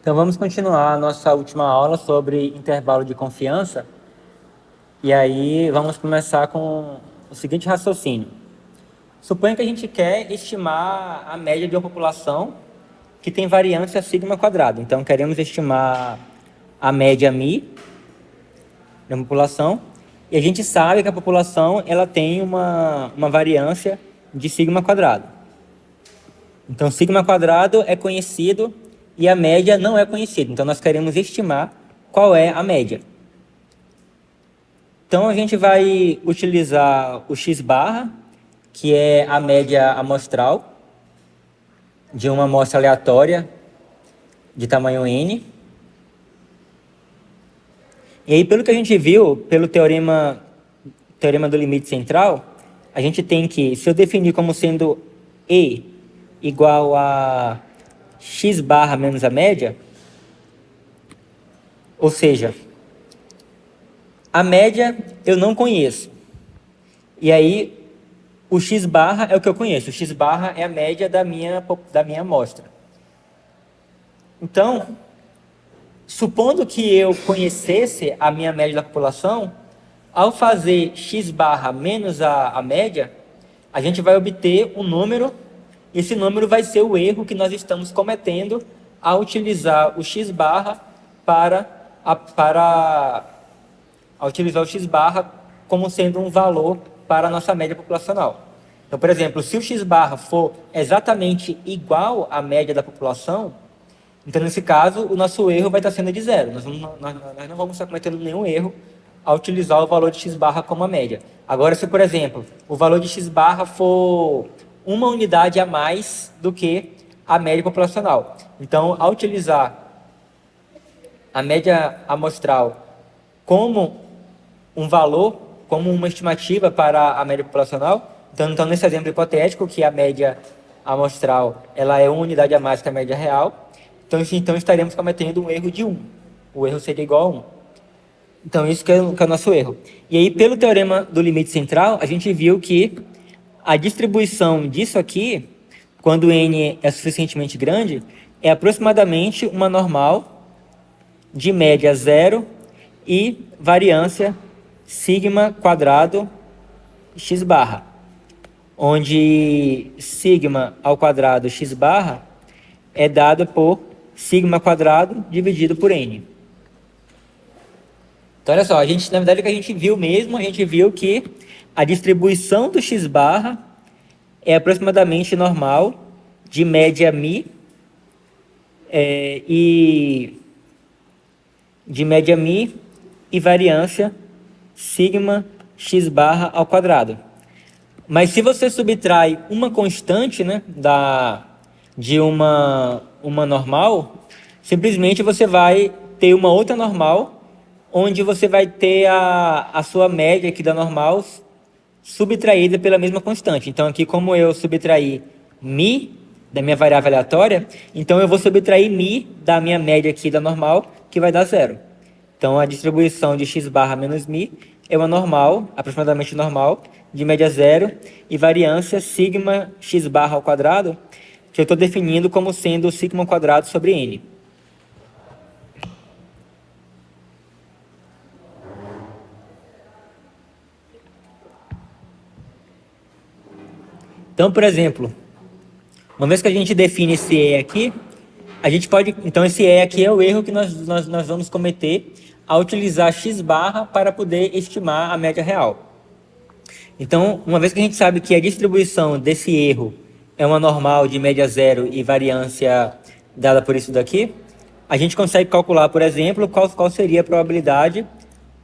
Então vamos continuar a nossa última aula sobre intervalo de confiança. E aí vamos começar com o seguinte raciocínio. Suponha que a gente quer estimar a média de uma população que tem variância sigma quadrado. Então queremos estimar a média μ da população. E a gente sabe que a população ela tem uma variância de sigma quadrado. Então sigma quadrado é conhecido e a média não é conhecida. Então nós queremos estimar qual é a média. Então a gente vai utilizar o x barra, que é a média amostral de uma amostra aleatória de tamanho n. E aí, pelo que a gente viu, pelo teorema do limite central, a gente tem que, se eu definir como sendo E igual a x barra menos a média, ou seja, a média eu não conheço. E aí, o x barra é o que eu conheço. O x barra é a média da minha amostra. Então, supondo que eu conhecesse a minha média da população, ao fazer x barra menos a média, a gente vai obter um número. Esse número vai ser o erro que nós estamos cometendo ao utilizar o x barra ao utilizar o x barra como sendo um valor para a nossa média populacional. Então, por exemplo, se o x barra for exatamente igual à média da população, então nesse caso o nosso erro vai estar sendo de zero. Nós não vamos estar cometendo nenhum erro ao utilizar o valor de x barra como a média. Agora, se por exemplo o valor de x barra for uma unidade a mais do que a média populacional, então ao utilizar a média amostral como um valor, como uma estimativa para a média populacional, então nesse exemplo hipotético que a média amostral ela é uma unidade a mais que a média real, então estaremos cometendo um erro de 1. O erro seria igual a 1. Então isso que é o nosso erro. E aí, pelo teorema do limite central, a gente viu que a distribuição disso aqui, quando n é suficientemente grande, é aproximadamente uma normal de média zero e variância sigma quadrado x barra, onde sigma ao quadrado x barra é dado por sigma quadrado dividido por n. Então, olha só, na verdade, o que a gente viu mesmo, a gente viu que a distribuição do x barra é aproximadamente normal de média μ e variância sigma x barra ao quadrado. Mas se você subtrai uma constante, né, de uma normal, simplesmente você vai ter uma outra normal, onde você vai ter a sua média aqui da normal subtraída pela mesma constante. Então aqui, como eu subtraí μ da minha variável aleatória, então eu vou subtrair μ da minha média aqui da normal, que vai dar zero. Então a distribuição de x barra menos μ é uma normal, aproximadamente normal, de média zero e variância sigma x barra ao quadrado, que eu estou definindo como sendo sigma ao quadrado sobre n. Então, por exemplo, uma vez que a gente define esse E aqui, a gente pode... Então, esse E aqui é o erro que nós vamos cometer ao utilizar x barra para poder estimar a média real. Então, uma vez que a gente sabe que a distribuição desse erro é uma normal de média zero e variância dada por isso daqui, a gente consegue calcular, por exemplo, qual seria a probabilidade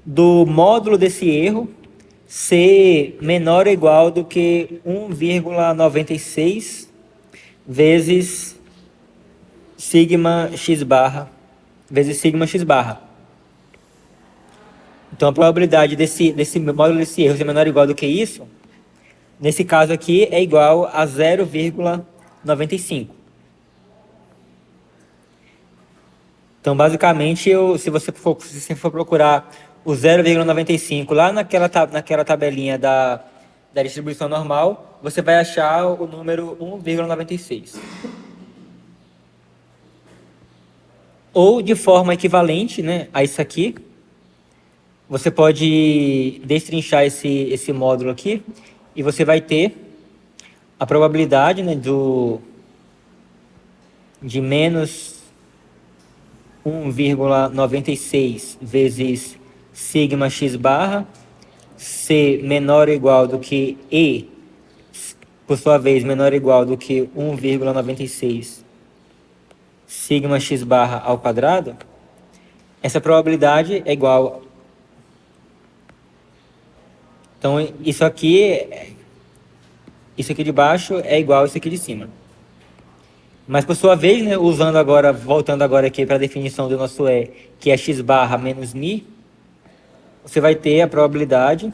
do módulo desse erro ser menor ou igual do que 1,96 vezes sigma x barra vezes sigma x barra. Então a probabilidade desse módulo desse erro ser menor ou igual do que isso, nesse caso aqui, é igual a 0,95. Então basicamente, se você for procurar o 0,95 lá naquela tabelinha da distribuição normal, você vai achar o número 1,96. Ou de forma equivalente, né, a isso aqui, você pode destrinchar esse módulo aqui e você vai ter a probabilidade, né, de menos 1,96 vezes sigma x barra ser menor ou igual do que E, por sua vez, menor ou igual do que 1,96 sigma x barra ao quadrado, essa probabilidade é igual. Então, isso aqui de baixo é igual a isso aqui de cima. Mas, por sua vez, né, voltando agora aqui para a definição do nosso E, que é x barra menos mi, você vai ter a probabilidade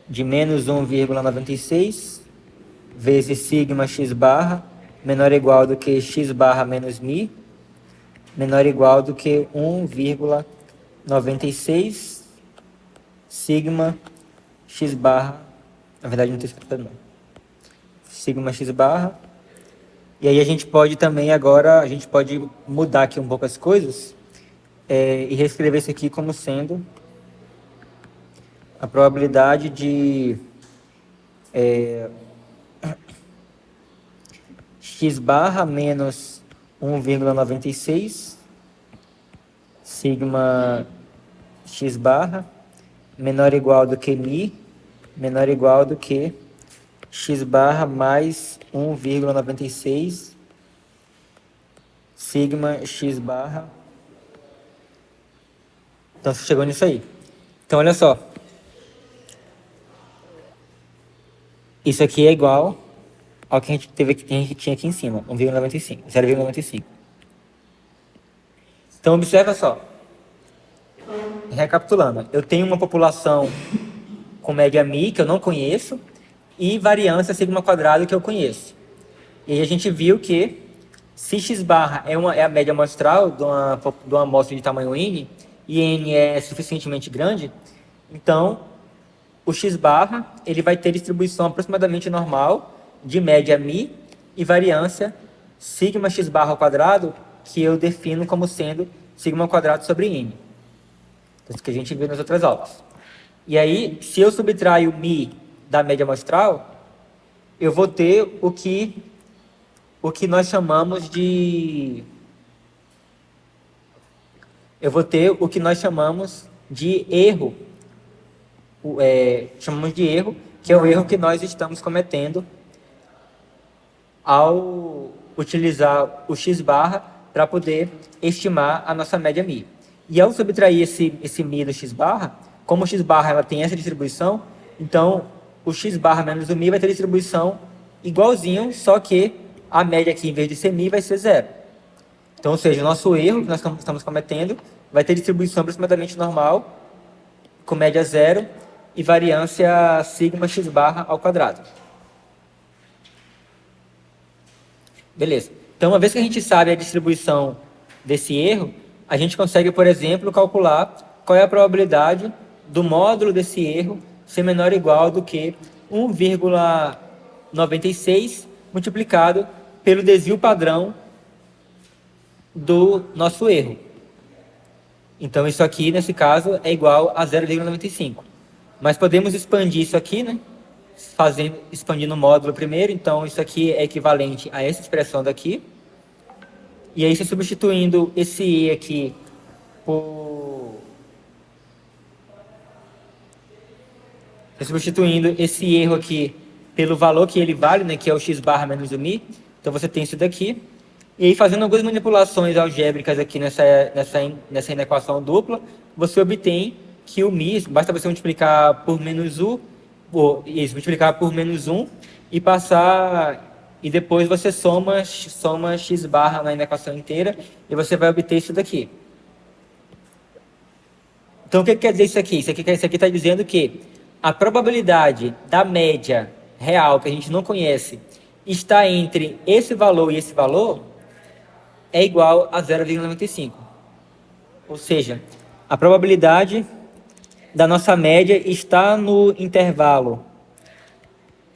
de menos 1,96 vezes sigma x barra menor ou igual do que x barra menos mi, menor ou igual do que 1,96 sigma x barra, na verdade não está escrito não, sigma x barra. E aí a gente pode também agora, a gente pode mudar aqui um pouco as coisas e reescrever isso aqui como sendo a probabilidade de x barra menos 1,96 sigma x barra menor ou igual do que mi, menor ou igual do que x barra mais 1,96 sigma x barra. Então, você chegou nisso aí. Então, olha só. Isso aqui é igual ao que a gente tinha aqui em cima, 1,95, 0,95. Então, observa só. Recapitulando, eu tenho uma população com média mi, que eu não conheço, e variância sigma quadrado, que eu conheço. E aí a gente viu que se x barra é a média amostral de uma amostra de tamanho n, e n é suficientemente grande, então o x barra ele vai ter distribuição aproximadamente normal de média mi e variância sigma x barra ao quadrado, que eu defino como sendo sigma ao quadrado sobre n. Isso que a gente viu nas outras aulas. E aí, se eu subtraio mi da média amostral, eu vou ter o que nós chamamos de... Eu vou ter o que nós chamamos de erro. Chamamos de erro, que é o erro que nós estamos cometendo ao utilizar o x barra para poder estimar a nossa média mi. E ao subtrair esse mi do x barra, como o x barra ela tem essa distribuição, então o x barra menos o mi vai ter distribuição igualzinho, só que a média aqui, em vez de ser mi, vai ser zero. Então, ou seja, o nosso erro que nós estamos cometendo vai ter distribuição aproximadamente normal, com média zero, e variância sigma x barra ao quadrado. Beleza. Então, uma vez que a gente sabe a distribuição desse erro, a gente consegue, por exemplo, calcular qual é a probabilidade do módulo desse erro ser menor ou igual do que 1,96 multiplicado pelo desvio padrão do nosso erro. Então, isso aqui, nesse caso, é igual a 0,95. Mas podemos expandir isso aqui, né? Expandindo o módulo primeiro. Então, isso aqui é equivalente a essa expressão daqui. E aí, se substituindo esse E aqui por... substituindo esse erro aqui pelo valor que ele vale, né? Que é o x barra menos o mi. Então, você tem isso daqui. E aí, fazendo algumas manipulações algébricas aqui nessa inequação dupla, você obtém que o mi, basta você multiplicar por menos multiplicar por menos 1 e passar... E depois você soma x barra na inequação inteira e você vai obter isso daqui. Então, o que quer dizer isso aqui? Isso aqui está dizendo que a probabilidade da média real, que a gente não conhece, está entre esse valor e esse valor, é igual a 0,95. Ou seja, a probabilidade da nossa média está no intervalo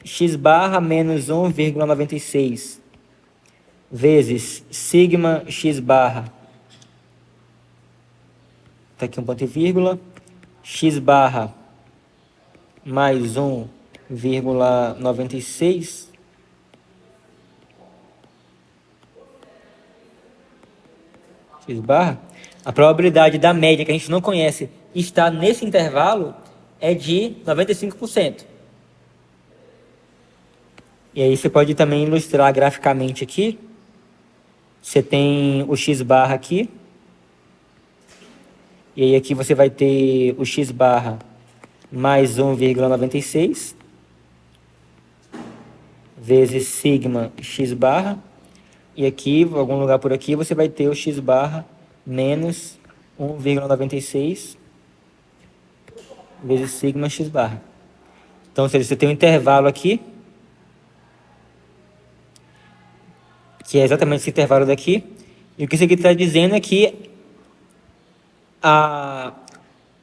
x barra menos 1,96 vezes sigma x barra tá aqui um ponto e vírgula, x barra mais 1,96 x barra, a probabilidade da média que a gente não conhece estar nesse intervalo é de 95%. E aí você pode também ilustrar graficamente aqui. Você tem o x barra aqui. E aí aqui você vai ter o x barra mais 1,96 vezes sigma x barra. E aqui, em algum lugar por aqui, você vai ter o x barra menos 1,96 vezes sigma x barra. Então, ou seja, você tem um intervalo aqui, que é exatamente esse intervalo daqui. E o que isso aqui está dizendo é que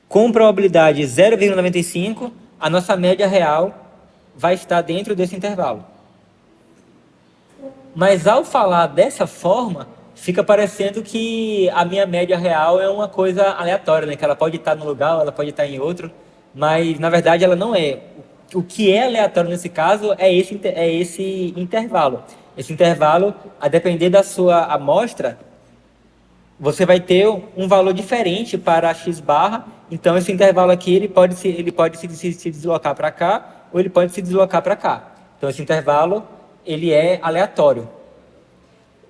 com probabilidade 0,95, a nossa média real vai estar dentro desse intervalo. Mas ao falar dessa forma, fica parecendo que a minha média real é uma coisa aleatória, né? Que ela pode estar num lugar, ela pode estar em outro, mas na verdade ela não é. O que é aleatório nesse caso é esse intervalo. Esse intervalo, a depender da sua amostra, você vai ter um valor diferente para a x barra. Então esse intervalo aqui ele pode se deslocar para cá ou ele pode se deslocar para cá. Então esse intervalo ele é aleatório.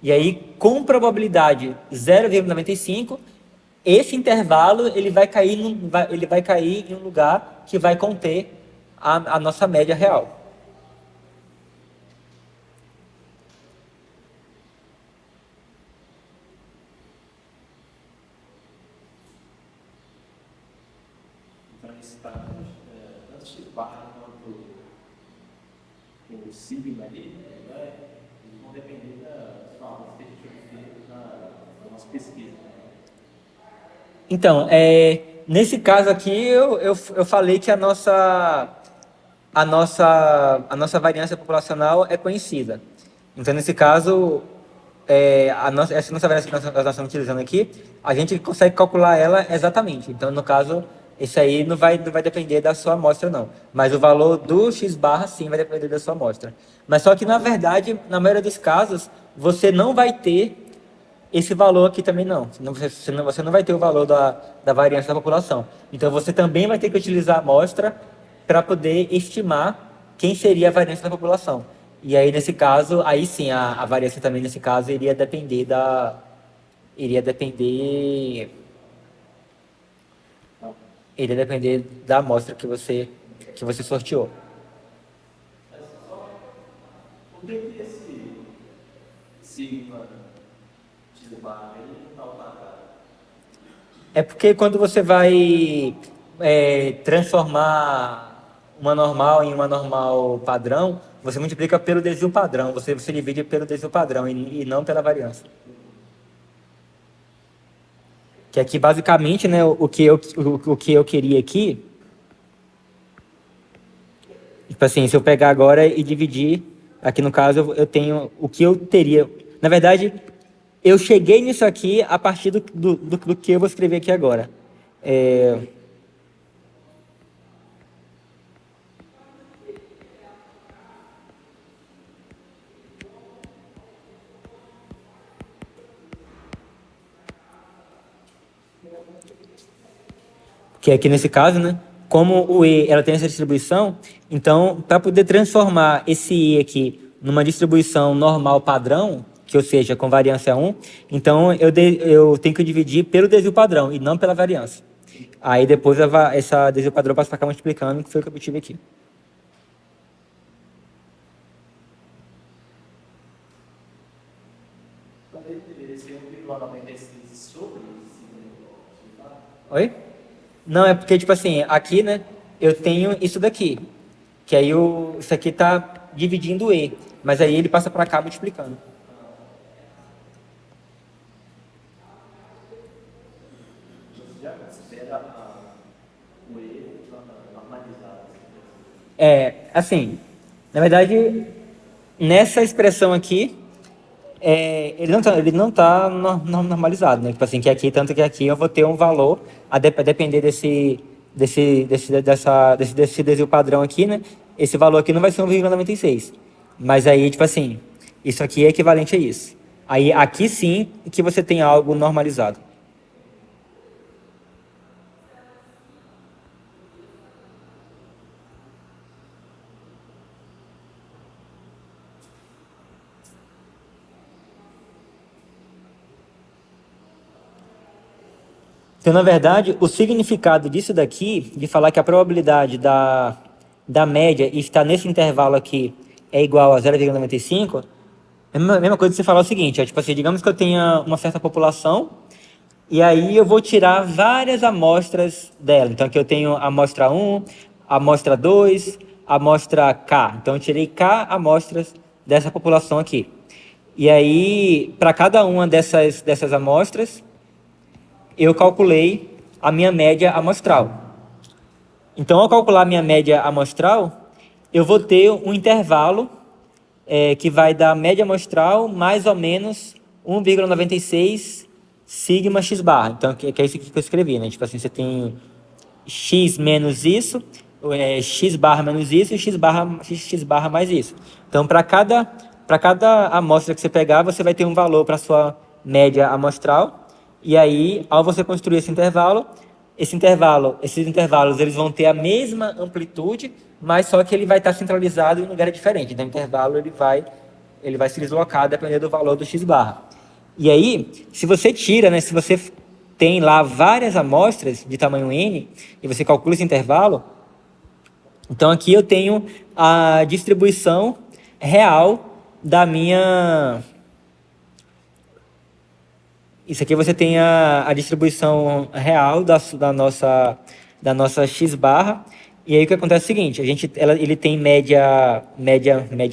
E aí com probabilidade 0,95, esse intervalo ele vai cair em um lugar que vai conter a nossa média real. Nesse caso, tanto x barra quanto o sigma ali, eles vão depender das formas que a gente obteve na nossa pesquisa. Então, nesse caso aqui, eu falei que a nossa variância populacional é conhecida. Então, nesse caso, essa nossa variância que nós estamos utilizando aqui, a gente consegue calcular ela exatamente. Então, no caso, isso aí não vai depender da sua amostra, não. Mas o valor do x barra, sim, vai depender da sua amostra. Mas só que, na verdade, na maioria dos casos, você não vai ter esse valor aqui também não. Você não vai ter o valor da variância da população. Então, você também vai ter que utilizar a amostra para poder estimar quem seria a variância da população. E aí, nesse caso, aí sim, a variância também, nesse caso, iria depender da amostra que você sorteou. Por que esse sigma x barra ele não está alterado? É porque quando você vai transformar uma normal em uma normal padrão, você multiplica pelo desvio padrão, você divide pelo desvio padrão e não pela variância. Que aqui, basicamente, né, o que eu queria aqui, tipo assim, se eu pegar agora e dividir, aqui no caso eu tenho o que eu teria. Na verdade, eu cheguei nisso aqui a partir do que eu vou escrever aqui agora. Que aqui nesse caso, né? Como o E ela tem essa distribuição, então, para poder transformar esse E aqui numa distribuição normal padrão, que ou seja, com variância 1, então eu tenho que dividir pelo desvio padrão e não pela variância. Aí depois essa desvio padrão passa para cá multiplicando, que foi o que eu obtive aqui. Quando ele deveria ser 1,96 sobre Oi? Não, é porque, tipo assim, aqui, né, eu tenho isso daqui, que aí isso aqui tá dividindo o E, mas aí ele passa para cá multiplicando. você já considera o E normalizado. Assim, na verdade, nessa expressão aqui, Ele não tá normalizado, né? Tipo assim, que aqui, tanto que aqui eu vou ter um valor, a depender desse desvio padrão aqui, né? Esse valor aqui não vai ser 1,96. Mas aí, tipo assim, isso aqui é equivalente a isso. Aí, aqui sim, que você tem algo normalizado. Então, na verdade, o significado disso daqui, de falar que a probabilidade da média estar nesse intervalo aqui é igual a 0,95, é a mesma coisa que você falar o seguinte, tipo assim, digamos que eu tenha uma certa população, e aí eu vou tirar várias amostras dela. Então, aqui eu tenho a amostra 1, a amostra 2, a amostra K. Então, eu tirei K amostras dessa população aqui. E aí, para cada uma dessas amostras, eu calculei a minha média amostral. Então, ao calcular a minha média amostral, eu vou ter um intervalo que vai dar média amostral mais ou menos 1,96 sigma x barra. Então, que é isso que eu escrevi, né? Tipo assim, você tem x menos isso, x barra menos isso e x barra mais isso. Então, para cada amostra que você pegar, você vai ter um valor para a sua média amostral. E aí, ao você construir esses intervalos, eles vão ter a mesma amplitude, mas só que ele vai estar centralizado em um lugar diferente. Então, o intervalo ele vai se deslocar dependendo do valor do x barra. E aí, se você tira, né, se você tem lá várias amostras de tamanho n e você calcula esse intervalo, então aqui eu tenho a distribuição real da minha... Isso aqui você tem a distribuição real da nossa x barra. E aí o que acontece é o seguinte, ele tem média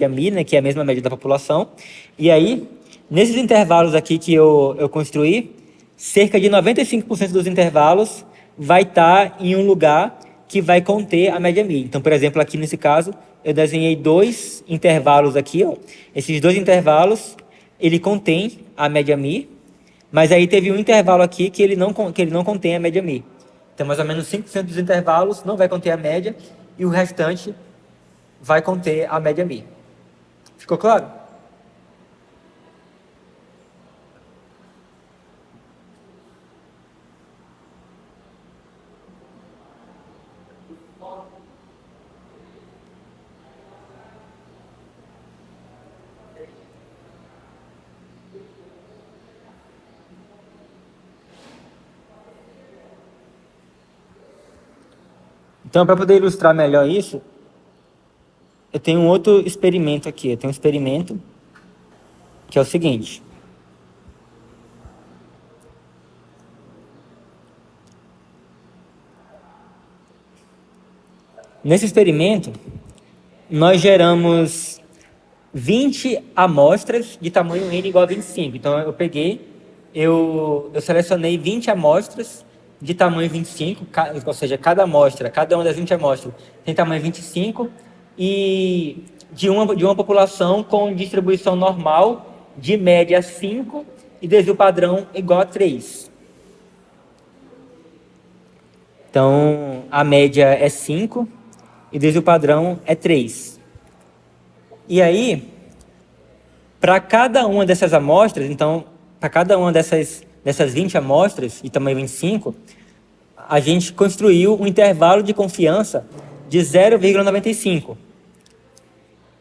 mi, né, que é a mesma média da população. E aí, nesses intervalos aqui que eu construí, cerca de 95% dos intervalos vai estar em um lugar que vai conter a média mi. Então, por exemplo, aqui nesse caso, eu desenhei dois intervalos aqui, ó. Esses dois intervalos, ele contém a média mi, mas aí teve um intervalo aqui que ele não contém a média mi. Então, mais ou menos 5% dos intervalos não vai conter a média e o restante vai conter a média mi. Ficou claro? Então, para poder ilustrar melhor isso, eu tenho um outro experimento aqui. Eu tenho um experimento que é o seguinte. Nesse experimento, nós geramos 20 amostras de tamanho n igual a 25. Então, eu selecionei 20 amostras de tamanho 25, ou seja, cada uma das 20 amostras tem tamanho 25, e de uma população com distribuição normal de média 5 e desvio padrão igual a 3. Então, a média é 5 e desvio padrão é 3. E aí, para cada uma dessas amostras, então, para cada uma dessas 20 amostras de tamanho 25, a gente construiu um intervalo de confiança de 0,95.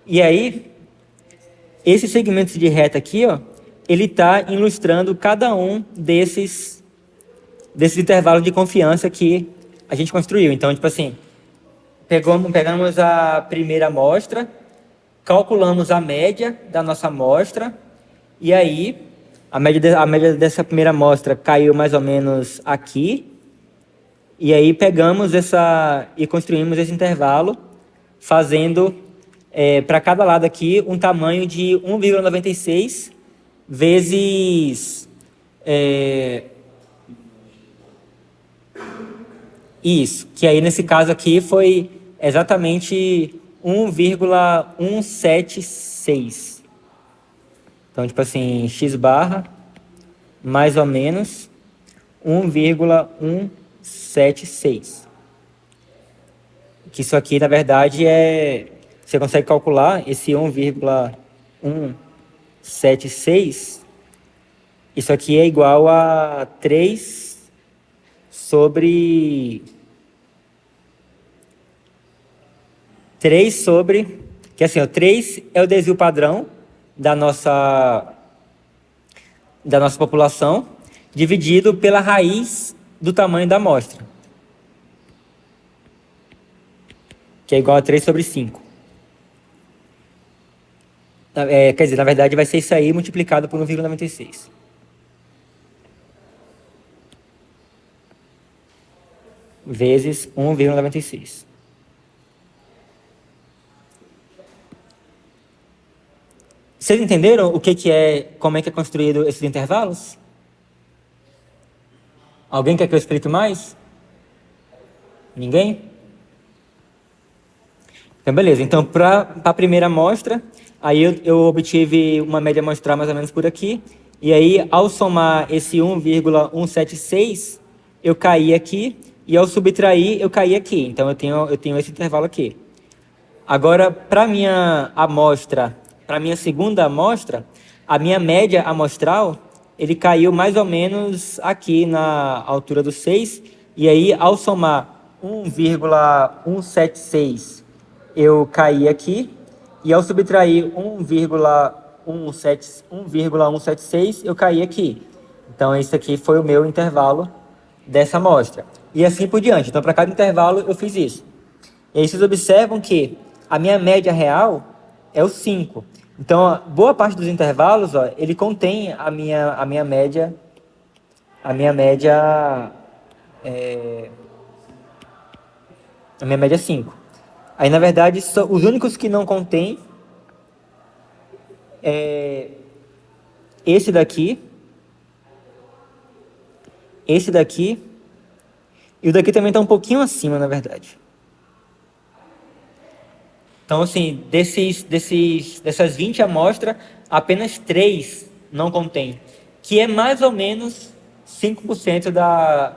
E aí, esse segmento de reta aqui, ó, ele está ilustrando cada um desses intervalos de confiança que a gente construiu. Então, tipo assim, pegamos a primeira amostra, calculamos a média da nossa amostra, e aí a média dessa primeira amostra caiu mais ou menos aqui, e aí pegamos e construímos esse intervalo, fazendo para cada lado aqui um tamanho de 1,96 vezes isso, que aí nesse caso aqui foi exatamente 1,176. Então, tipo assim, x barra mais ou menos 1,176. Que isso aqui, na verdade, você consegue calcular esse 1,176. Isso aqui é igual a 3 sobre... 3 sobre... Que assim, ó, 3 é o desvio padrão da nossa população, dividido pela raiz do tamanho da amostra, que é igual a 3 sobre 5. Quer dizer, na verdade vai ser isso aí multiplicado por 1,96. Vezes 1,96. Vocês entenderam o que é, como é que é construído esses intervalos? Alguém quer que eu explique mais? Ninguém? Então, beleza. Então, para a primeira amostra, aí eu obtive uma média amostral mais ou menos por aqui. E aí, ao somar esse 1,176, eu caí aqui. E ao subtrair, eu caí aqui. Então, eu tenho esse intervalo aqui. Agora, para minha segunda amostra, a minha média amostral, ele caiu mais ou menos aqui na altura do 6. E aí, ao somar 1,176, eu caí aqui. E ao subtrair 1,176, eu caí aqui. Então, esse aqui foi o meu intervalo dessa amostra. E assim por diante. Então, para cada intervalo, eu fiz isso. E aí vocês observam que a minha média real é o 5. Então, ó, boa parte dos intervalos, ó, ele contém a minha média, a minha média 5. Aí, na verdade, os únicos que não contém é esse daqui, e o daqui também está um pouquinho acima, na verdade. Então, assim, dessas 20 amostras, apenas 3 não contém, que é mais ou menos 5% da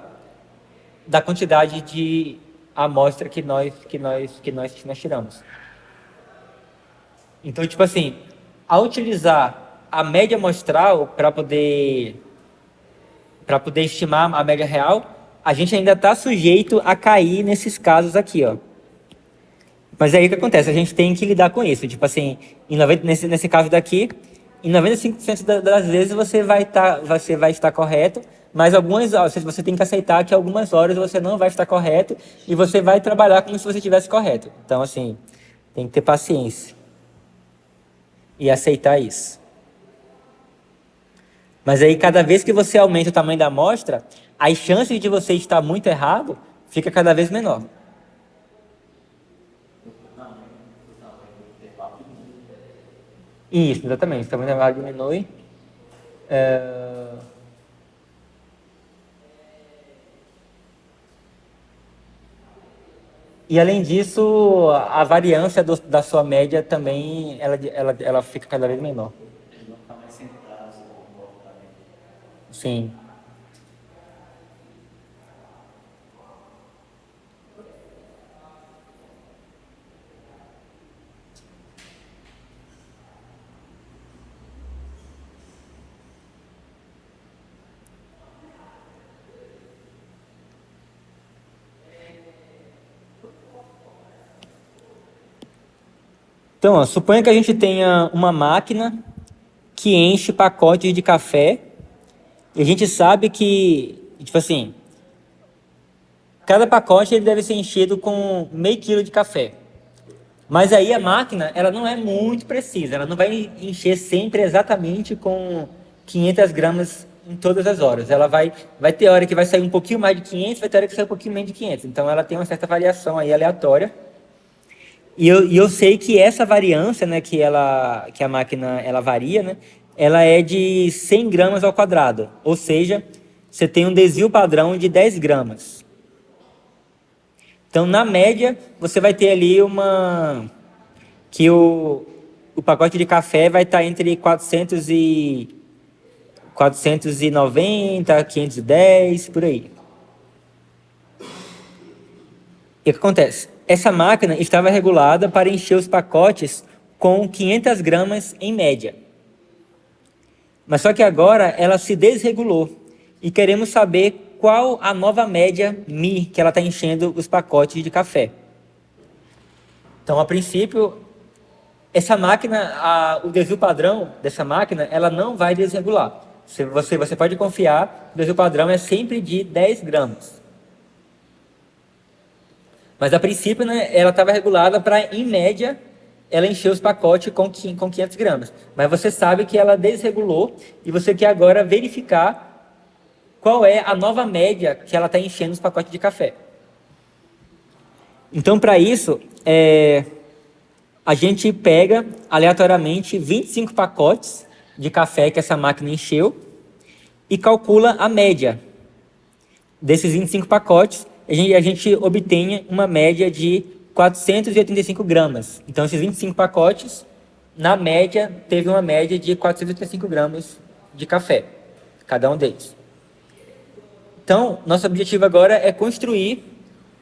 quantidade de amostra que nós tiramos. Então, tipo assim, ao utilizar a média amostral para poder estimar a média real, a gente ainda está sujeito a cair nesses casos aqui, ó. Mas aí o que acontece? A gente tem que lidar com isso. Tipo assim, nesse caso daqui, em 95% das vezes você vai estar correto, mas você tem que aceitar que algumas horas você não vai estar correto e você vai trabalhar como se você estivesse correto. Então, assim, tem que ter paciência e aceitar isso. Mas aí, cada vez que você aumenta o tamanho da amostra, as chances de você estar muito errado fica cada vez menor. Isso, exatamente. O tamanho da intervalo diminui. E além disso, a variância da sua média também ela fica cada vez menor. Eles vão ficar mais centrados no comportamento. Sim. Então, ó, suponha que a gente tenha uma máquina que enche pacotes de café e a gente sabe que, tipo assim, cada pacote ele deve ser enchido com meio quilo de café. Mas aí a máquina, ela não é muito precisa, ela não vai encher sempre exatamente com 500 gramas em todas as horas. Ela vai ter hora que vai sair um pouquinho mais de 500, vai ter hora que sai um pouquinho menos de 500. Então ela tem uma certa variação aí aleatória. E eu sei que essa variância, né, que a máquina ela varia, né, ela é de 100 gramas ao quadrado. Ou seja, você tem um desvio padrão de 10 gramas. Então, na média, você vai ter ali o pacote de café vai estar entre 490, 510, por aí. E o que acontece? Essa máquina estava regulada para encher os pacotes com 500 gramas em média. Mas só que agora ela se desregulou e queremos saber qual a nova média Mi que ela está enchendo os pacotes de café. Então, a princípio, essa máquina, o desvio padrão dessa máquina, ela não vai desregular. Você pode confiar, o desvio padrão é sempre de 10 gramas. Mas, a princípio, né, ela estava regulada para, em média, ela encher os pacotes com 500 gramas. Mas você sabe que ela desregulou e você quer agora verificar qual é a nova média que ela está enchendo os pacotes de café. Então, para isso, a gente pega aleatoriamente 25 pacotes de café que essa máquina encheu e calcula a média desses 25 pacotes. A gente obtém uma média de 485 gramas. Então, esses 25 pacotes, na média, teve uma média de 485 gramas de café, cada um deles. Então, nosso objetivo agora é construir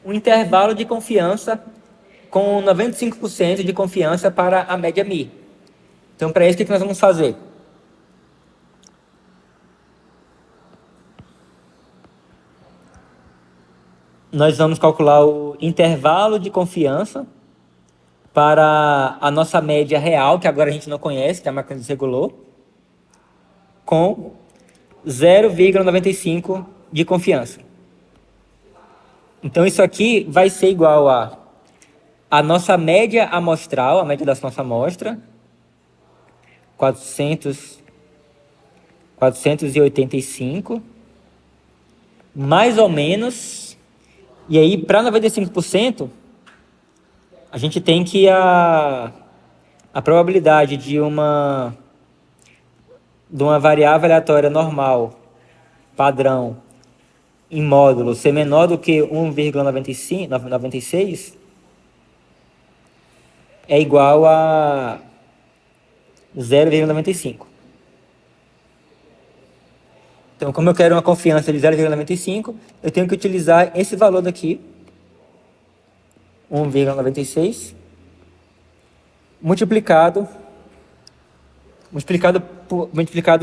um intervalo de confiança com 95% de confiança para a média Mi. Então, para isso, o que nós vamos fazer? Nós vamos calcular o intervalo de confiança para a nossa média real, que agora a gente não conhece, que a máquina desregulou, com 0,95 de confiança. Então, isso aqui vai ser igual a nossa média amostral, a média da nossa amostra, 485, mais ou menos. E aí, para 95%, a gente tem que a probabilidade de uma variável aleatória normal, padrão, em módulo, ser menor do que 1,96 é igual a 0,95. Então, como eu quero uma confiança de 0,95, eu tenho que utilizar esse valor daqui, 1,96, multiplicado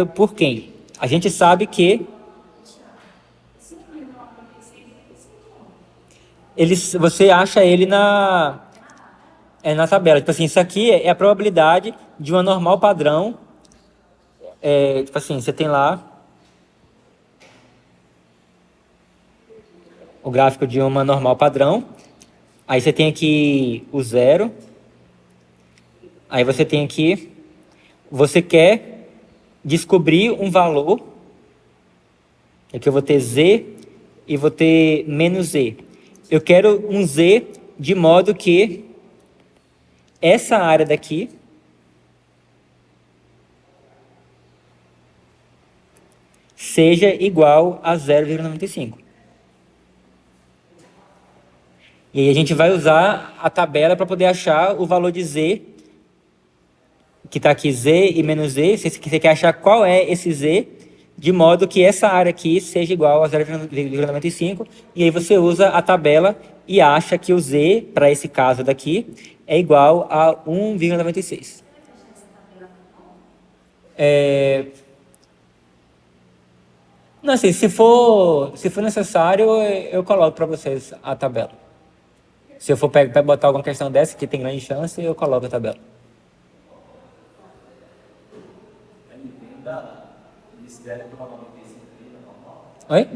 por quem? A gente sabe que você acha ele na tabela. Tipo assim, isso aqui é a probabilidade de uma normal padrão. Tipo assim, você tem lá o gráfico de uma normal padrão. Aí você tem aqui o zero. Aí você tem aqui... Você quer descobrir um valor. Aqui eu vou ter Z e vou ter menos Z. Eu quero um Z de modo que essa área daqui seja igual a 0,95. E aí a gente vai usar a tabela para poder achar o valor de Z, que está aqui Z e menos Z. Você quer achar qual é esse Z, de modo que essa área aqui seja igual a 0,95. E aí você usa a tabela e acha que o Z, para esse caso daqui, é igual a 1,96. Não, assim, se for necessário, eu coloco para vocês a tabela. Se eu for para botar alguma questão dessa, que tem grande chance, eu coloco a tabela. Oi?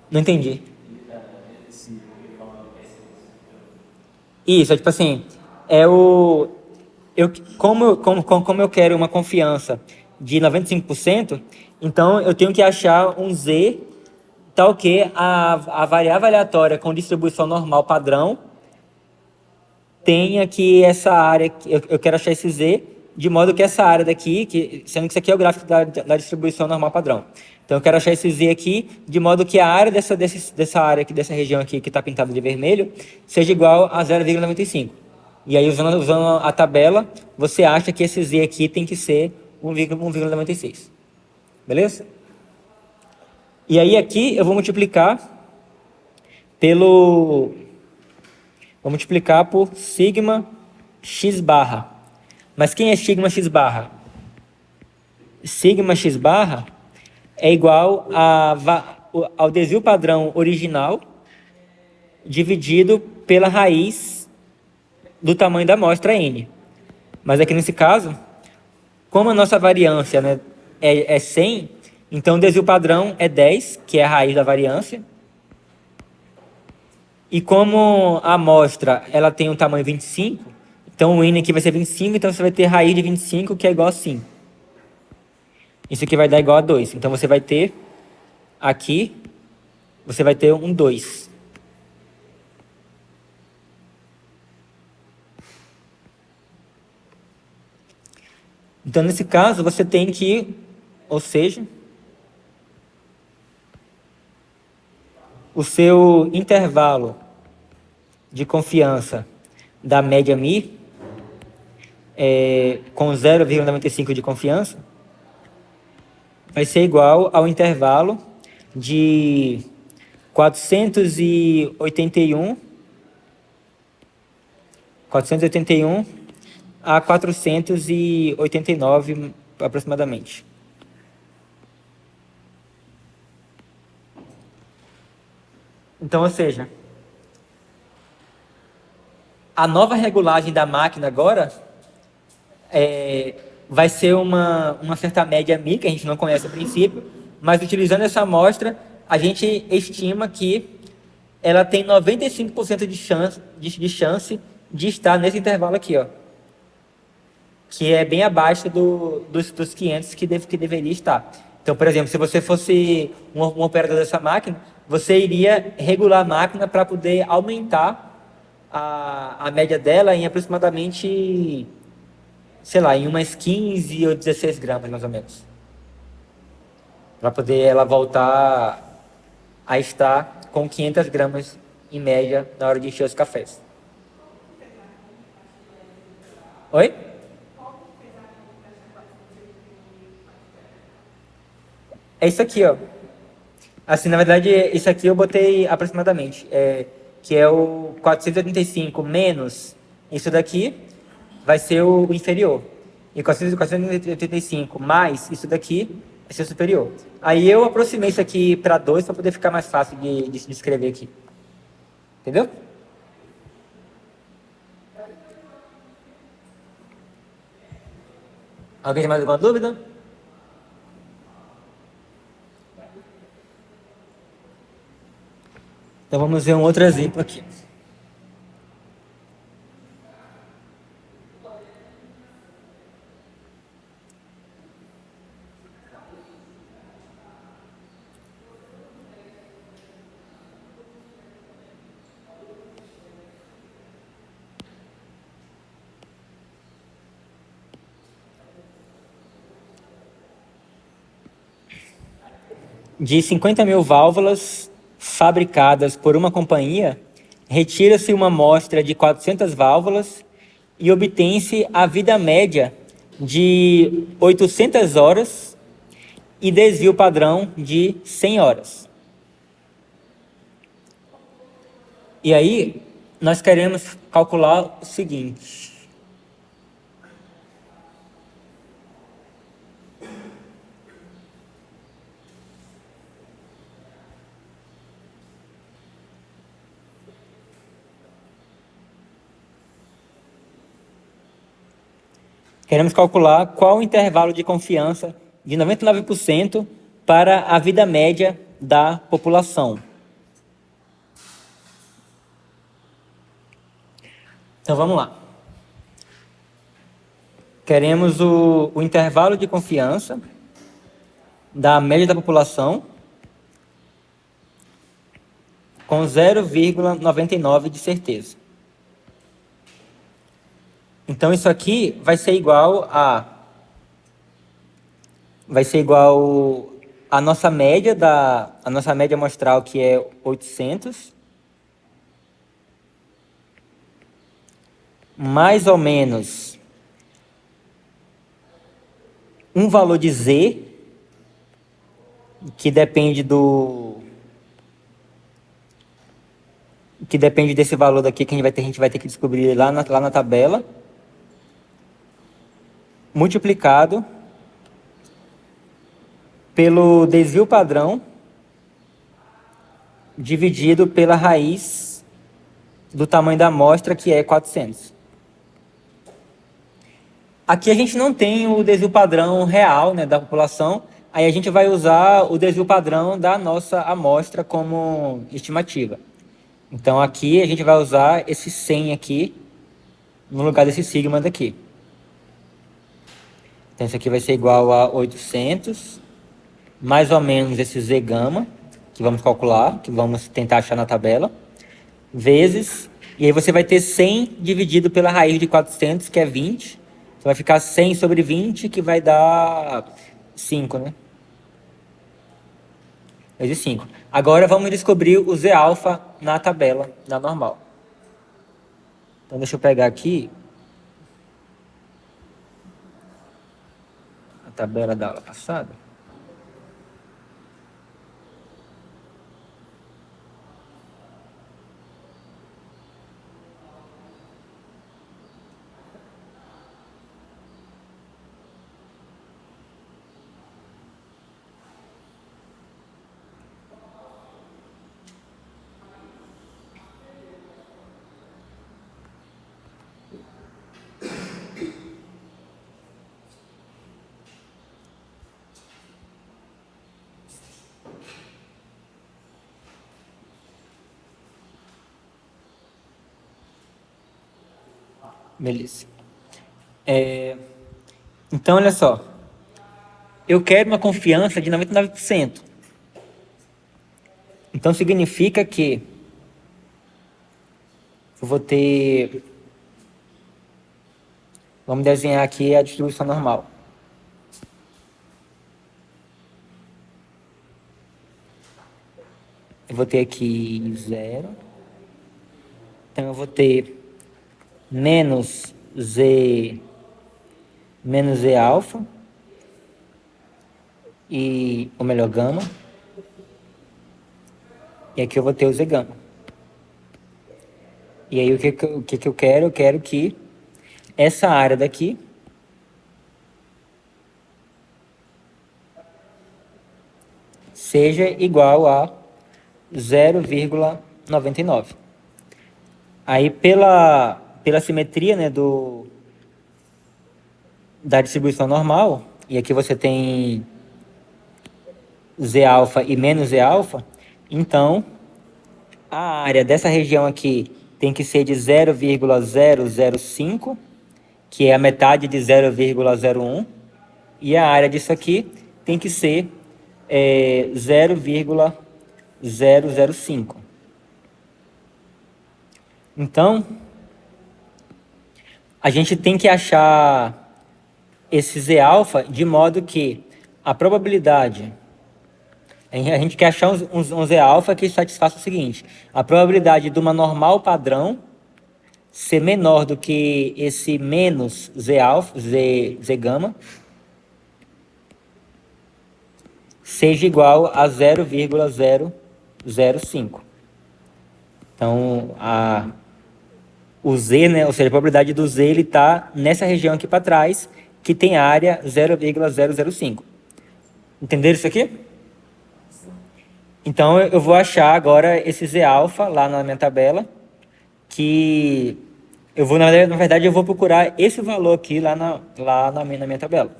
Não entendi. Isso, é tipo assim, como eu quero uma confiança de 95%, então eu tenho que achar um Z tal que a variável aleatória com distribuição normal padrão tenha que essa área, eu quero achar esse Z, de modo que essa área daqui, sendo que isso aqui é o gráfico da distribuição normal padrão. Então eu quero achar esse Z aqui, de modo que a área dessa área aqui, dessa região aqui que está pintada de vermelho, seja igual a 0,95. E aí, usando a tabela, você acha que esse Z aqui tem que ser 1,96. Beleza? E aí aqui eu vou multiplicar vou multiplicar por sigma x barra. Mas quem é sigma x barra? Sigma x barra é igual ao desvio padrão original dividido pela raiz do tamanho da amostra n. Mas aqui nesse caso, como a nossa variância, né, é 100, então o desvio padrão é 10, que é a raiz da variância. E como a amostra ela tem um tamanho 25, então o n aqui vai ser 25, então você vai ter raiz de 25, que é igual a 5. Isso aqui vai dar igual a 2. Então você vai ter aqui, você vai ter um 2. Então nesse caso você tem que, ou seja, o seu intervalo de confiança da média μ, com 0,95 de confiança, vai ser igual ao intervalo de 481 a 489 aproximadamente. Então, ou seja, a nova regulagem da máquina agora vai ser uma certa média μ, que a gente não conhece a princípio, mas utilizando essa amostra, a gente estima que ela tem 95% de chance de estar nesse intervalo aqui, ó, que é bem abaixo dos 500 que deveria estar. Então, por exemplo, se você fosse um operador dessa máquina, você iria regular a máquina para poder aumentar a média dela em aproximadamente, sei lá, em umas 15 ou 16 gramas, mais ou menos. Para poder ela voltar a estar com 500 gramas em média na hora de encher os cafés. Oi? É isso aqui, ó. Assim, na verdade, isso aqui eu botei aproximadamente, que é o 485 menos isso daqui, vai ser o inferior. E 485 mais isso daqui vai ser o superior. Aí eu aproximei isso aqui para 2 para poder ficar mais fácil de escrever aqui. Entendeu? Alguém tem mais alguma dúvida? Então vamos ver um outro exemplo aqui. De 50 mil válvulas fabricadas por uma companhia, retira-se uma amostra de 400 válvulas e obtém-se a vida média de 800 horas e desvio padrão de 100 horas. E aí, nós queremos calcular o seguinte. Queremos calcular qual o intervalo de confiança de 99% para a vida média da população. Então vamos lá. Queremos o intervalo de confiança da média da população com 0,99 de certeza. Então isso aqui vai ser igual a nossa média amostral, que é 800, mais ou menos um valor de Z, que depende desse valor daqui que a gente vai ter que descobrir lá na tabela, multiplicado pelo desvio padrão dividido pela raiz do tamanho da amostra, que é 400. Aqui a gente não tem o desvio padrão real, né, da população, aí a gente vai usar o desvio padrão da nossa amostra como estimativa. Então aqui a gente vai usar esse 100 aqui no lugar desse sigma daqui. Então isso aqui vai ser igual a 800, mais ou menos esse Z gama, que vamos calcular, que vamos tentar achar na tabela, vezes, e aí você vai ter 100 dividido pela raiz de 400, que é 20. Então vai ficar 100 sobre 20, que vai dar 5, né? Vezes 5. Agora vamos descobrir o Z alfa na tabela, na normal. Então deixa eu pegar aqui a tabela da aula passada. Beleza. Então, olha só. Eu quero uma confiança de 99%. Então, significa que eu vou ter... Vamos desenhar aqui a distribuição normal. Eu vou ter aqui 0. Então, eu vou ter menos Z alfa, ou melhor, gama. E aqui eu vou ter o Z gama. E aí o que eu quero? Eu quero que essa área daqui seja igual a 0,99. Aí pela simetria, né, da distribuição normal, e aqui você tem Z alfa e menos Z alfa, então a área dessa região aqui tem que ser de 0,005, que é a metade de 0,01, e a área disso aqui tem que ser 0,005. Então, a gente tem que achar esse Z alfa de modo que a probabilidade... A gente quer achar um Z alfa que satisfaça o seguinte: a probabilidade de uma normal padrão ser menor do que esse menos Z alfa, Z gama, seja igual a 0,005. Então, o Z, né, ou seja, a probabilidade do Z, ele está nessa região aqui para trás, que tem área 0,005. Entenderam isso aqui? Então, eu vou achar agora esse Z alfa lá na minha tabela, que eu vou, na verdade, eu vou procurar esse valor aqui lá na minha tabela.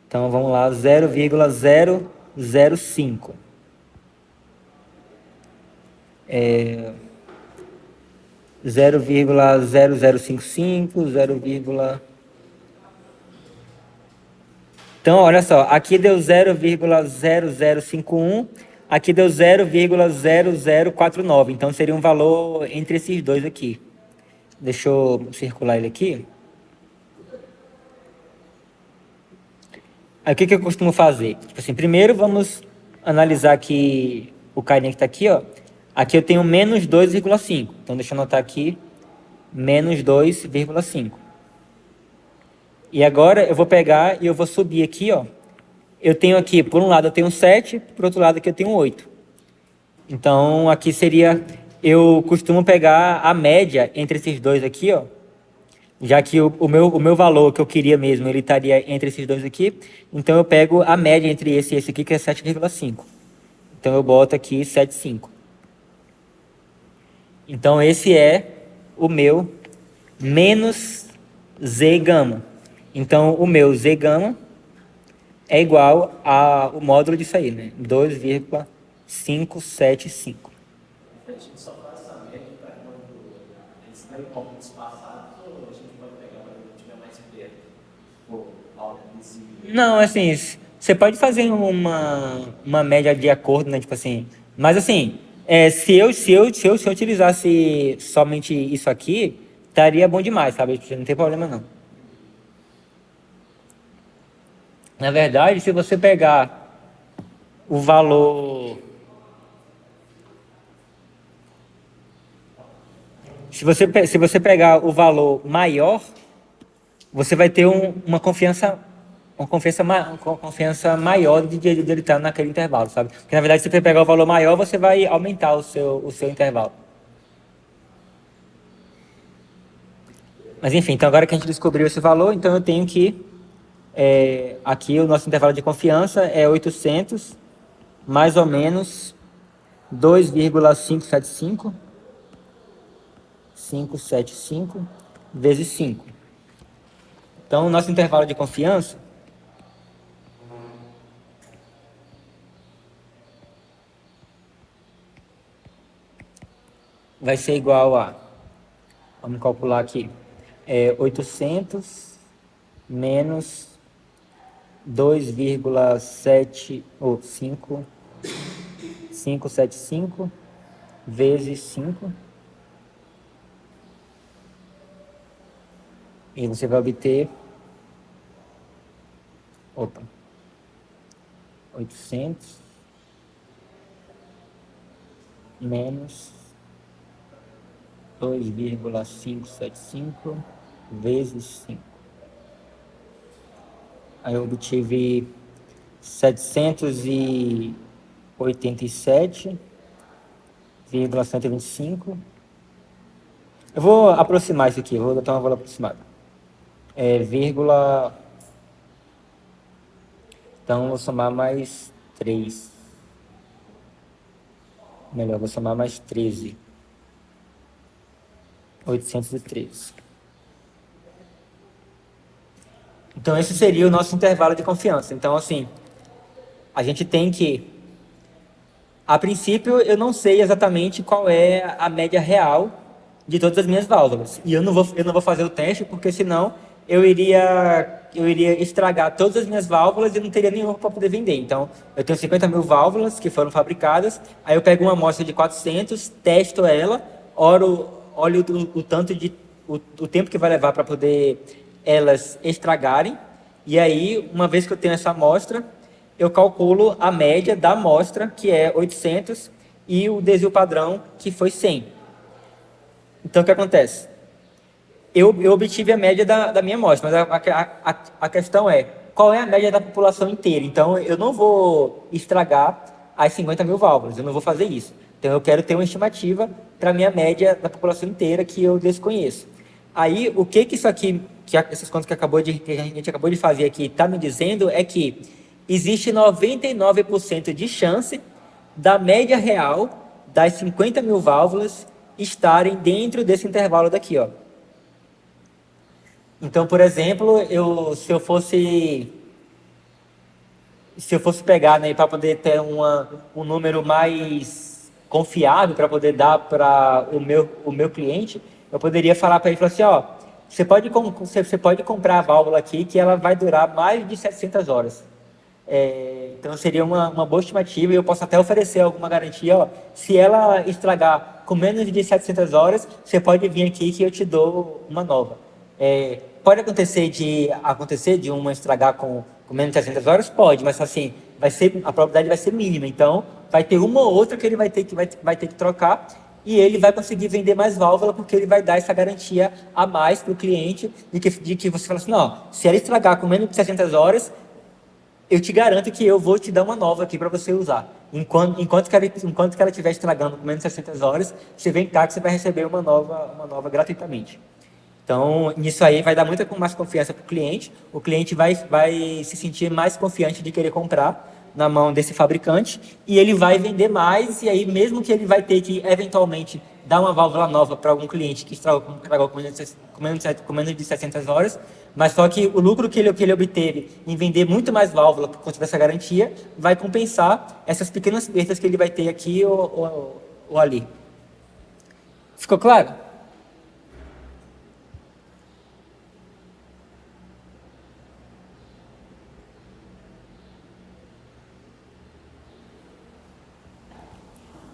Então, vamos lá, 0,005. 0,0055, 0, Então, olha só, aqui deu 0,0051, aqui deu 0,0049. Então, seria um valor entre esses dois aqui. Deixa eu circular ele aqui. Aí, o que eu costumo fazer? Tipo assim, primeiro vamos analisar aqui o carinha que está aqui, ó. Aqui eu tenho menos 2,5. Então, deixa eu anotar aqui, menos 2,5. E agora eu vou pegar e eu vou subir aqui, ó. Eu tenho aqui, por um lado eu tenho 7, por outro lado aqui eu tenho 8. Então aqui seria, eu costumo pegar a média entre esses dois aqui, ó. Já que o meu valor que eu queria mesmo, ele estaria entre esses dois aqui. Então eu pego a média entre esse e esse aqui, que é 7,5. Então eu boto aqui 7,5. Então esse é o meu menos Z gama. Então o meu Z gama é igual ao módulo disso aí, né? 2,575. A gente só faz essa média para quando eles estão em pontos passados ou a gente pode pegar para quando estiver mais perto? Ou algo visível? Não, assim, você pode fazer uma média de acordo, né? Tipo assim, mas assim, se eu utilizasse somente isso aqui, estaria bom demais, sabe? Não tem problema não. Na verdade, se você pegar o valor, se você pegar o valor maior, você vai ter uma confiança maior de ele estar naquele intervalo, sabe? Porque na verdade, se você pegar o valor maior, você vai aumentar o seu intervalo. Mas enfim, então agora que a gente descobriu esse valor, então eu tenho que aqui o nosso intervalo de confiança é 800 mais ou menos 2,575 vezes 5. Então, o nosso intervalo de confiança vai ser igual a, vamos calcular aqui, 800 menos 2,7 ou 575 vezes 5. E você vai obter 800 menos 2,575 vezes 5. Aí eu obtive 787,125. Eu vou aproximar isso aqui, eu vou botar uma valor aproximado. Vírgula. Então, eu vou somar mais 3. Melhor, vou somar mais 13. 813. Então, esse seria o nosso intervalo de confiança. Então, assim, a gente tem que... A princípio, eu não sei exatamente qual é a média real de todas as minhas válvulas. E eu não vou fazer o teste, porque senão eu iria estragar todas as minhas válvulas e não teria nenhuma para poder vender. Então, eu tenho 50 mil válvulas que foram fabricadas, aí eu pego uma amostra de 400, testo ela, olho o tanto o tempo que vai levar para poder elas estragarem, e aí, uma vez que eu tenho essa amostra, eu calculo a média da amostra, que é 800, e o desvio padrão, que foi 100. Então, o que acontece? Eu obtive a média da minha amostra, mas a questão é, qual é a média da população inteira? Então, eu não vou estragar as 50 mil válvulas, eu não vou fazer isso. Então, eu quero ter uma estimativa para a minha média da população inteira, que eu desconheço. Aí, o que isso aqui, essas contas que a gente acabou de fazer aqui, está me dizendo é que existe 99% de chance da média real das 50 mil válvulas estarem dentro desse intervalo daqui, ó. Então, por exemplo, se eu fosse pegar, né, para poder ter um número mais confiável para poder dar para o meu cliente, eu poderia falar para ele, falar assim, ó, você pode comprar a válvula aqui que ela vai durar mais de 700 horas. Então seria uma boa estimativa, e eu posso até oferecer alguma garantia, ó, se ela estragar com menos de 700 horas, você pode vir aqui que eu te dou uma nova. Pode acontecer de uma estragar com menos de 700 horas? Pode, mas assim, a probabilidade vai ser mínima, então vai ter uma ou outra que ele vai ter que trocar, e ele vai conseguir vender mais válvula porque ele vai dar essa garantia a mais para o cliente de que você fala assim, não, se ela estragar com menos de 600 horas, eu te garanto que eu vou te dar uma nova aqui para você usar. Enquanto que ela estiver estragando com menos de 600 horas, você vem cá que você vai receber uma nova gratuitamente. Então, nisso aí vai dar muita mais confiança para o cliente vai se sentir mais confiante de querer comprar na mão desse fabricante e ele vai vender mais, e aí mesmo que ele vai ter que, eventualmente, dar uma válvula nova para algum cliente que estragou com menos de 600 horas, mas só que o lucro que ele obteve em vender muito mais válvula por conta dessa garantia vai compensar essas pequenas perdas que ele vai ter aqui ou ali. Ficou claro?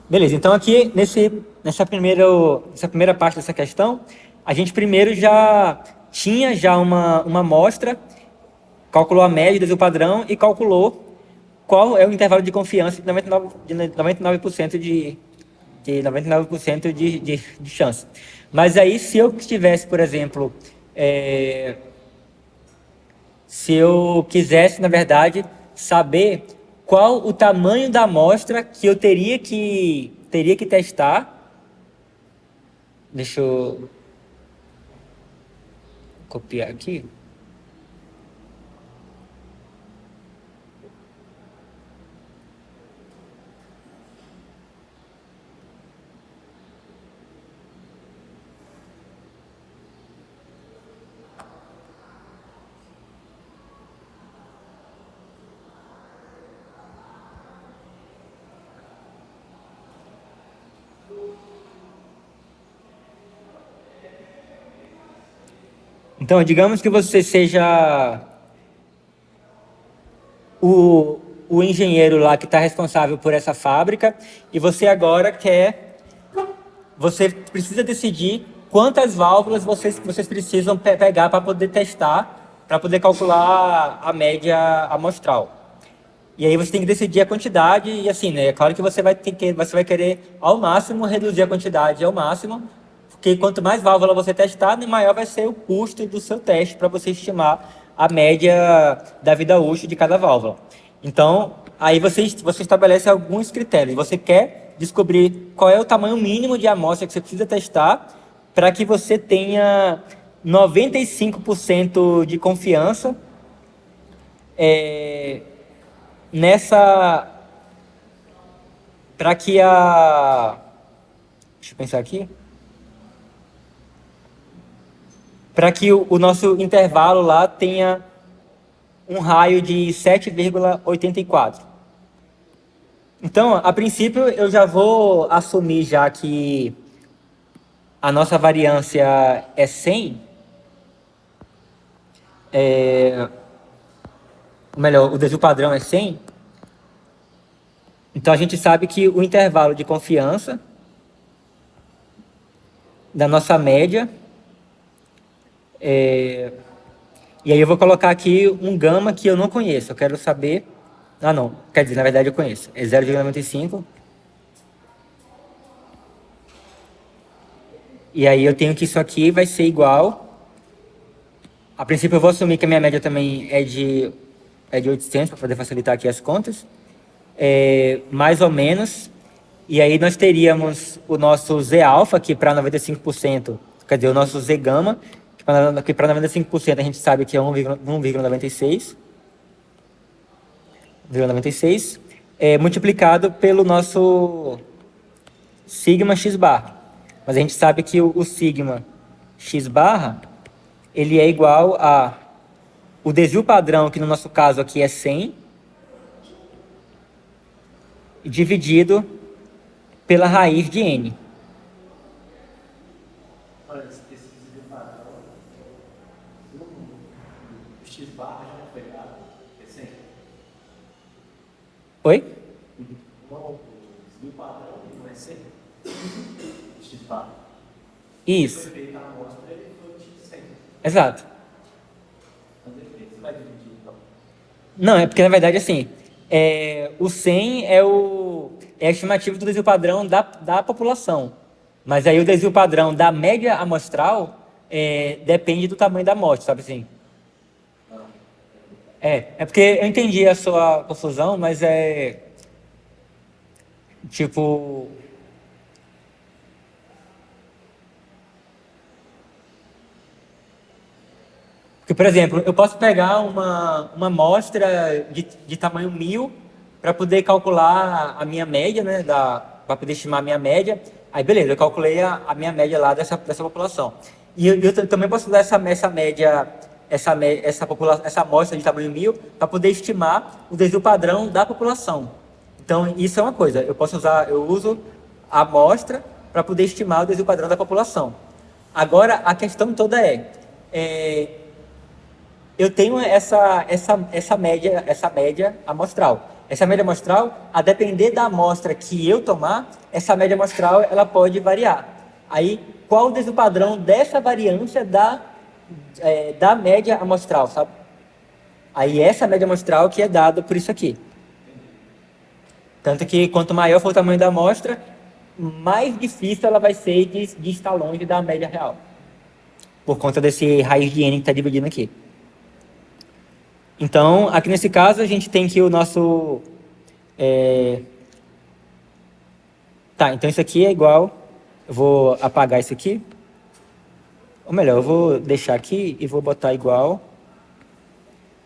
Beleza, então aqui nessa primeira parte dessa questão, a gente primeiro já tinha uma amostra, calculou a média do padrão e calculou qual é o intervalo de confiança de 99% de 99% de chance. Mas aí, se eu tivesse, por exemplo, se eu quisesse, na verdade, saber qual o tamanho da amostra que eu teria que testar. Deixa eu copiar aqui. Então, digamos que você seja o engenheiro lá que está responsável por essa fábrica e você agora você precisa decidir quantas válvulas vocês precisam pegar para poder testar, para poder calcular a média amostral. E aí você tem que decidir a quantidade e assim, né? É claro que você vai querer ao máximo reduzir a quantidade ao máximo, porque quanto mais válvula você testar, maior vai ser o custo do seu teste para você estimar a média da vida útil de cada válvula. Então, aí você estabelece alguns critérios. Você quer descobrir qual é o tamanho mínimo de amostra que você precisa testar para que você tenha 95% de confiança nessa... Para que a... Deixa eu pensar aqui. Para que o nosso intervalo lá tenha um raio de 7,84. Então, a princípio, eu já vou assumir já que a nossa variância é 100, ou melhor, o desvio padrão é 100. Então, a gente sabe que o intervalo de confiança da nossa média e aí eu vou colocar aqui um gama que eu não conheço. Eu quero saber... Ah, não. Quer dizer, na verdade eu conheço. É 0,95. E aí eu tenho que isso aqui vai ser igual... A princípio eu vou assumir que a minha média também é de 800, para poder facilitar aqui as contas. Mais ou menos. E aí nós teríamos o nosso Z alfa aqui para 95%. Quer dizer, o nosso Z gama... que para 95% a gente sabe que é 1,96, multiplicado pelo nosso sigma x barra. Mas a gente sabe que o sigma x barra, ele é igual a o desvio padrão, que no nosso caso aqui é 100, dividido pela raiz de n. Oi? O padrão não é 100? X barra. Isso. Foi feita a amostra, ele foi de 100. Exato. Então, você vai dividir, então. Não, é porque na verdade assim, o 100 é a estimativa do desvio padrão da população. Mas aí o desvio padrão da média amostral depende do tamanho da amostra, sabe assim? É porque eu entendi a sua confusão, mas tipo, porque, por exemplo, eu posso pegar uma amostra de tamanho 1000 para poder calcular a minha média, né, para poder estimar a minha média. Aí, beleza, eu calculei a minha média lá dessa população. E eu também posso usar essa média, essa amostra de tamanho 1000 para poder estimar o desvio padrão da população. Então, isso é uma coisa. Eu uso a amostra para poder estimar o desvio padrão da população. Agora, a questão toda é eu tenho essa média amostral. Essa média amostral, a depender da amostra que eu tomar, essa média amostral ela pode variar. Aí, qual o desvio padrão dessa variância da média amostral, sabe? Aí, essa média amostral que é dada por isso aqui. Tanto que, quanto maior for o tamanho da amostra, mais difícil ela vai ser de estar longe da média real. Por conta desse raiz de n que está dividindo aqui. Então, aqui nesse caso, a gente tem que o nosso... Tá, então isso aqui é igual... Eu vou apagar isso aqui. Ou melhor, eu vou deixar aqui e vou botar igual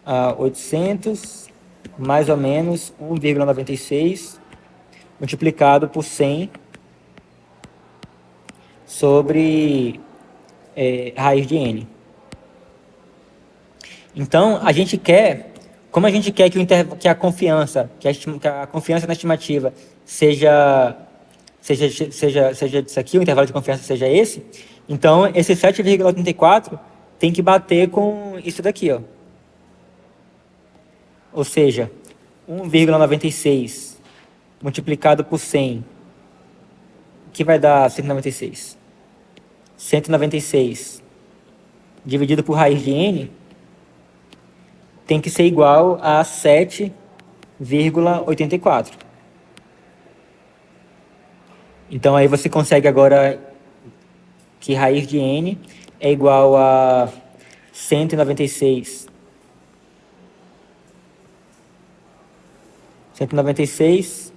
a 800 mais ou menos 1,96 multiplicado por 100 sobre raiz de n. Então, como a gente quer que a confiança na estimativa seja isso aqui, o intervalo de confiança seja esse, então esse 7,84 tem que bater com isso daqui, ó. Ou seja, 1,96 multiplicado por 100, que vai dar 196. 196 dividido por raiz de n tem que ser igual a 7,84. Então, aí você consegue agora que raiz de n é igual a 196. 196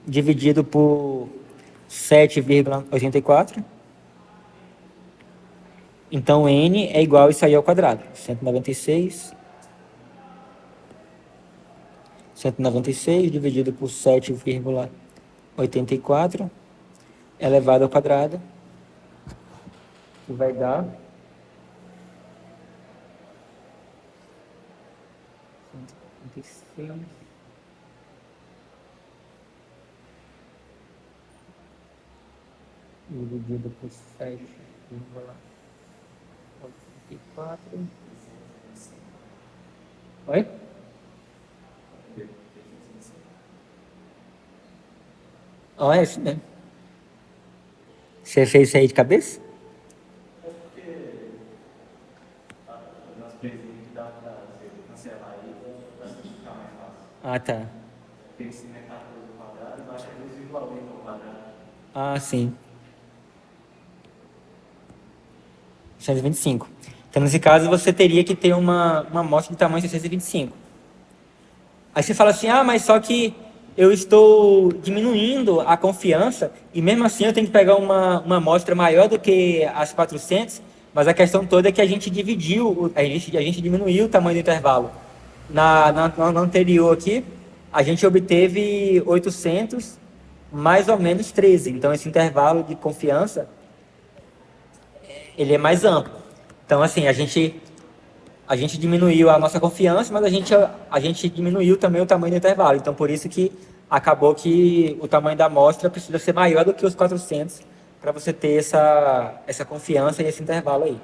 dividido por 7,84. Então, n é igual a isso aí ao quadrado. 196 dividido por 7,84 elevado ao quadrado, que vai dar 156 dividido por 7,84. Oi? É isso mesmo. Você fez isso aí de cabeça? É porque nós precisamos que dá para cancelar aí para ficar mais fácil. Ah, tá. Tem esse mercado ao quadrado, mas é 2,8 ao quadrado. Ah, sim. 625. Então, nesse caso, você teria que ter uma amostra de tamanho 625. Aí você fala assim, mas só que eu estou diminuindo a confiança e mesmo assim eu tenho que pegar uma amostra maior do que as 400, mas a questão toda é que a gente diminuiu o tamanho do intervalo. Na anterior aqui, a gente obteve 800 mais ou menos 13. Então, esse intervalo de confiança, ele é mais amplo. Então, assim, a gente diminuiu a nossa confiança, mas a gente diminuiu também o tamanho do intervalo. Então, por isso que acabou que o tamanho da amostra precisa ser maior do que os 400 para você ter essa confiança e esse intervalo aí.